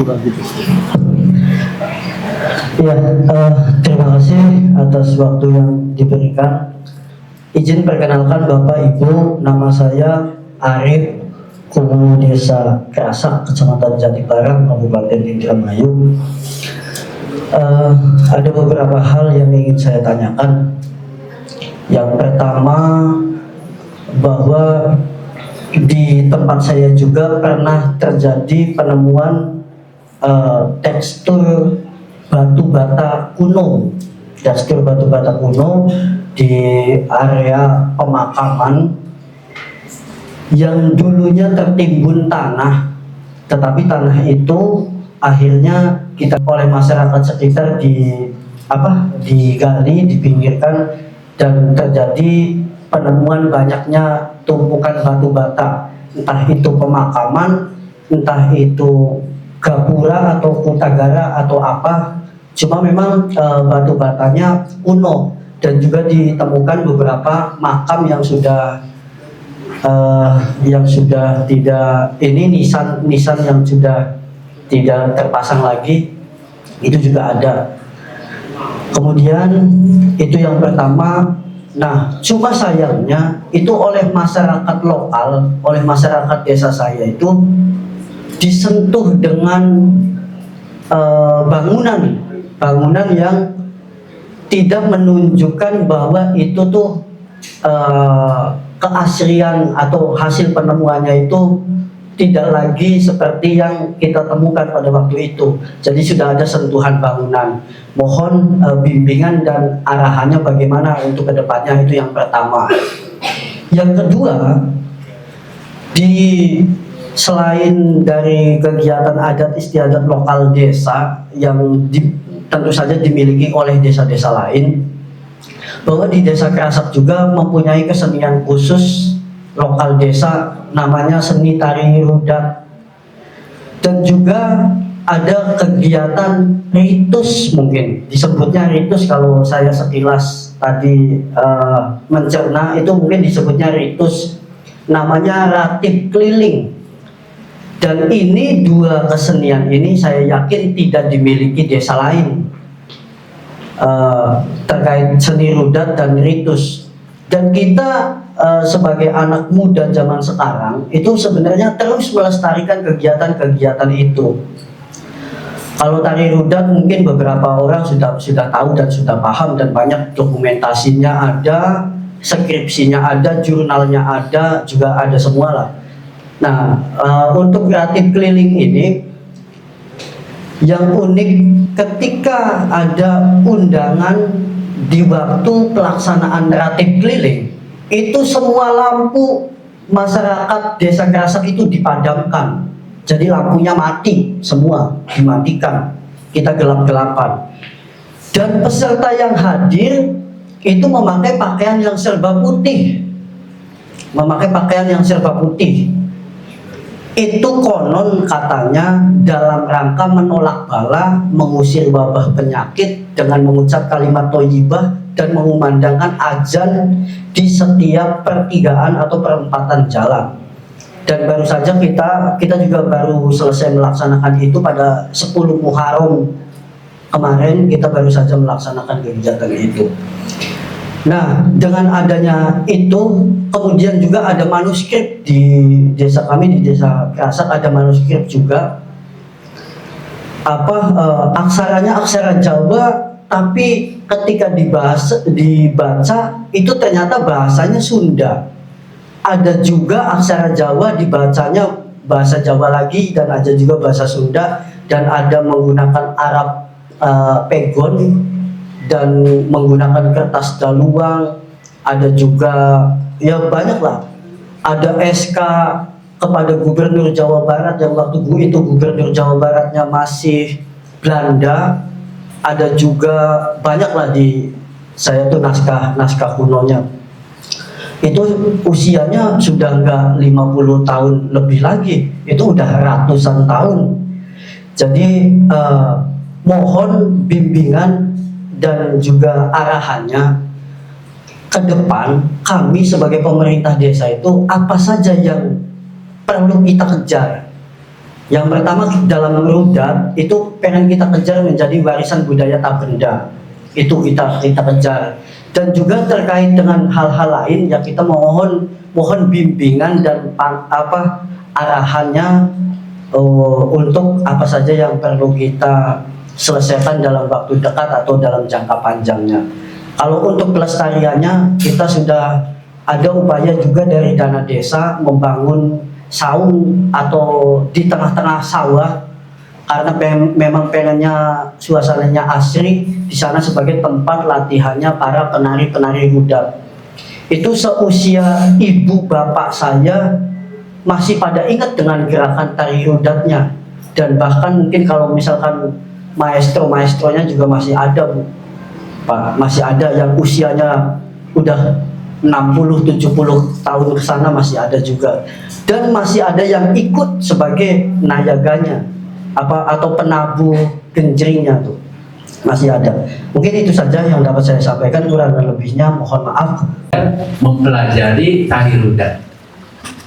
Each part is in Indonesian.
juga gitu. Ya, terima kasih atas waktu yang diberikan. Izin perkenalkan Bapak Ibu, nama saya Arif, Kubu Desa Kerasak, Kecamatan Jatibarang, Kabupaten Indramayu. Ada beberapa hal yang ingin saya tanyakan. Yang pertama, bahwa di tempat saya juga pernah terjadi penemuan tekstur batu bata kuno, di area pemakaman yang dulunya tertimbun tanah, tetapi tanah itu akhirnya kita oleh masyarakat sekitar digali, dipinggirkan, dan terjadi penemuan banyaknya tumpukan batu bata, entah itu pemakaman, entah itu gapura atau kutagara atau apa. Cuma memang batu batanya kuno, dan juga ditemukan beberapa makam yang sudah tidak, ini nisan yang sudah tidak terpasang lagi, itu juga ada. Kemudian itu yang pertama. Nah, cuma sayangnya itu oleh masyarakat lokal, oleh masyarakat desa saya itu disentuh dengan bangunan yang tidak menunjukkan bahwa itu tuh keaslian atau hasil penemuannya itu tidak lagi seperti yang kita temukan pada waktu itu. Jadi sudah ada sentuhan bangunan. Mohon bimbingan dan arahannya bagaimana untuk kedepannya, itu yang pertama. Yang kedua, selain dari kegiatan adat istiadat lokal desa yang tentu saja dimiliki oleh desa-desa lain, bahwa di Desa Kerasak juga mempunyai kesenian khusus lokal desa, namanya seni tari rudat, dan juga ada kegiatan ritus, mungkin disebutnya ritus kalau saya sekilas tadi mencerna, itu mungkin disebutnya ritus, namanya ratib keliling. Dan ini dua kesenian ini saya yakin tidak dimiliki desa lain, terkait seni rudat dan ritus. Dan kita sebagai anak muda zaman sekarang itu sebenarnya terus melestarikan kegiatan-kegiatan itu. Kalau tari rudat mungkin beberapa orang sudah tahu dan sudah paham, dan banyak dokumentasinya ada, skripsinya ada, jurnalnya ada, juga ada semua lah. Nah, untuk ratib keliling ini yang unik, ketika ada undangan di waktu pelaksanaan ratib keliling, itu semua lampu masyarakat Desa Kerasak itu dipadamkan. Jadi lampunya mati, semua dimatikan. Kita gelap-gelapan. Dan peserta yang hadir itu memakai pakaian yang serba putih. Itu konon katanya dalam rangka menolak bala, mengusir wabah penyakit dengan mengucap kalimat thayyibah dan mengumandangkan azan di setiap pertigaan atau perempatan jalan. Dan baru saja kita juga baru selesai melaksanakan itu pada 10 Muharram kemarin, kita baru saja melaksanakan kegiatan itu. Nah, dengan adanya itu, kemudian juga ada manuskrip di desa kami, di Desa Kerasak ada manuskrip juga. Aksaranya aksara Jawa, tapi ketika dibaca itu ternyata bahasanya Sunda. Ada juga aksara Jawa dibacanya bahasa Jawa lagi, dan ada juga bahasa Sunda, dan ada menggunakan Arab pegon, dan menggunakan kertas daluang. Ada juga, ya banyak lah, ada SK kepada Gubernur Jawa Barat yang waktu itu Gubernur Jawa Baratnya masih Belanda. Ada juga banyak lah di saya tuh naskah kunonya. Itu usianya sudah enggak 50 tahun lebih lagi, itu udah ratusan tahun. Jadi mohon bimbingan dan juga arahannya ke depan. Kami sebagai pemerintah desa itu apa saja yang perlu kita kejar, Yang pertama, dalam Rudat itu pengen kita kejar menjadi warisan budaya tak benda. Itu kita kejar. Dan juga terkait dengan hal-hal lain yang kita mohon bimbingan dan arahannya untuk apa saja yang perlu kita selesaikan dalam waktu dekat atau dalam jangka panjangnya. Kalau untuk pelestariannya, kita sudah ada upaya juga dari dana desa membangun saung atau di tengah-tengah sawah, karena memang pengennya suasananya asri di sana sebagai tempat latihannya para penari-penari Rudat. Itu seusia ibu bapak saya masih pada ingat dengan gerakan tari Rudatnya, dan bahkan mungkin kalau misalkan maestro-maestronya juga masih ada, Bu. Pak, masih ada yang usianya udah 60-70 tahun ke sana, masih ada juga. Dan masih ada yang ikut sebagai nayaganya atau penabuh genjringnya tuh. Masih ada. Mungkin itu saja yang dapat saya sampaikan, kurang lebihnya mohon maaf. Mempelajari tari Rudat,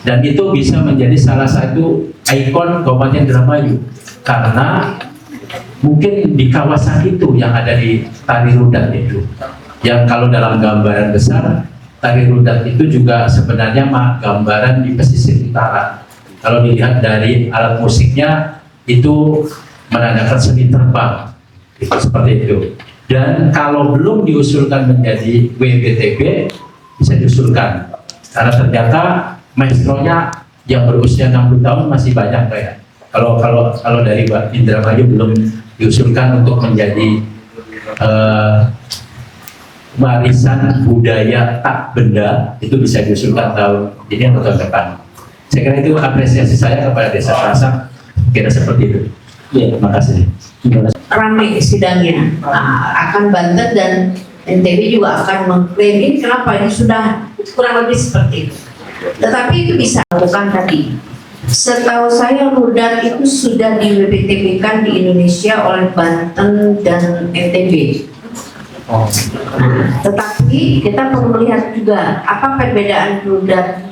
dan itu bisa menjadi salah satu ikon Kabupaten Indramayu, karena mungkin di kawasan itu yang ada di tari Rudat itu, yang kalau dalam gambaran besar tari Rudat itu juga sebenarnya gambaran di pesisir utara. Kalau dilihat dari alat musiknya itu menandakan seni terbang, itu seperti itu. Dan kalau belum diusulkan menjadi WBTB, bisa diusulkan, karena ternyata maestronya yang berusia 60 tahun masih banyak, Pak ya. Kalau dari Indramayu belum diusulkan untuk menjadi warisan budaya tak benda, itu bisa diusulkan tahun ini atau tahun depan. Saya kira itu apresiasi saya kepada Desa Kerasak, kira seperti itu. Ya, terima kasih. Ramai sidangnya, akan Banten dan NTB juga akan mengklaim ini kenapa ini sudah kurang lebih seperti itu. Tetapi itu bisa bukan tadi. Setahu saya Rudat itu sudah di WBTB-kan di Indonesia oleh Banten dan NTB. Tetapi kita perlu melihat juga apa perbedaan Rudat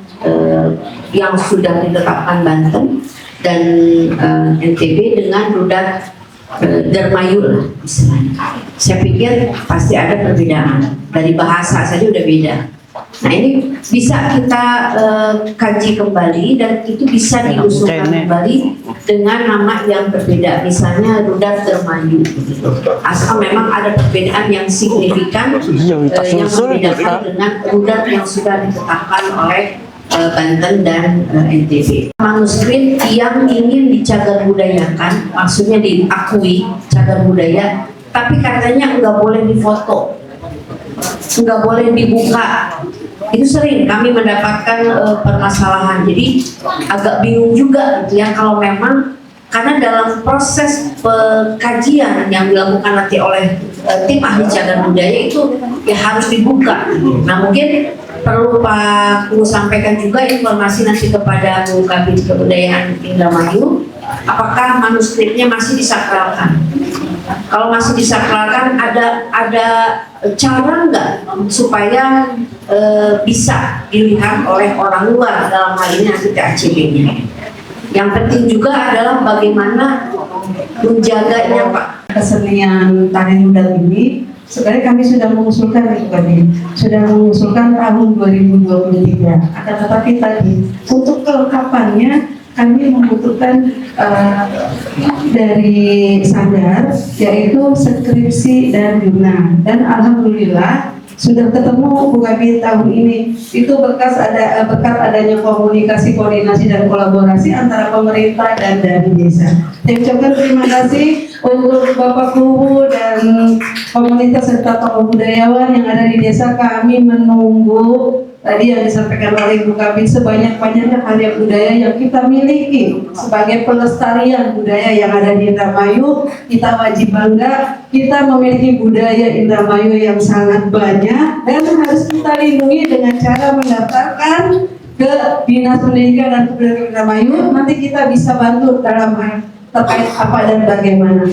yang sudah ditetapkan Banten dan NTB dengan Rudat Dermayu lah misalnya. Saya pikir pasti ada perbedaan, dari bahasa saja udah beda. Nah ini bisa kita kaji kembali, dan itu bisa diusulkan kembali dengan nama yang berbeda, misalnya Rudat Dermayu. Asal memang ada perbedaan yang signifikan yang membedakan dengan Rudat yang sudah ditetapkan oleh Banten dan NTB. Manuskrip yang ingin dicagar budayakan, maksudnya diakui cagar budaya, tapi katanya nggak boleh difoto, nggak boleh dibuka. Itu sering kami mendapatkan permasalahan. Jadi agak bingung juga gitu ya, kalau memang karena dalam proses pengkajian yang dilakukan nanti oleh tim ahli cagar budaya itu ya harus dibuka. Nah mungkin perlu Pak Guru sampaikan juga informasi nanti kepada Bu Kabid Kebudayaan Indramayu, apakah manuskripnya masih disakralkan. Kalau masih disakralkan, ada cara nggak supaya bisa dilihat oleh orang luar, dalam hal ini nanti TACB-nya. Yang penting juga adalah bagaimana menjaganya, Pak. Kesenian tari Rudat ini sebenarnya kami sudah mengusulkan tahun 2023. Akan tetapi tadi untuk kelengkapannya kami membutuhkan dari Sanggar, yaitu skripsi dan jurnal. Dan alhamdulillah sudah ketemu Bu Kabid tahun ini. Itu berkat adanya komunikasi, koordinasi dan kolaborasi antara pemerintah dan dari desa. Saya ucapkan terima kasih untuk Bapak Guru dan komunitas serta tokoh budayawan yang ada di desa. Kami menunggu tadi yang disampaikan oleh Bu Kabid, sebanyak-banyaknya karya budaya yang kita miliki sebagai pelestarian budaya yang ada di Indramayu. Kita wajib bangga, kita memiliki budaya Indramayu yang sangat banyak dan harus kita lindungi dengan cara mendaftarkan ke Dinas Pendidikan dan Kebudayaan Indramayu. Nanti kita bisa bantu dalam hal terkait apa dan bagaimana.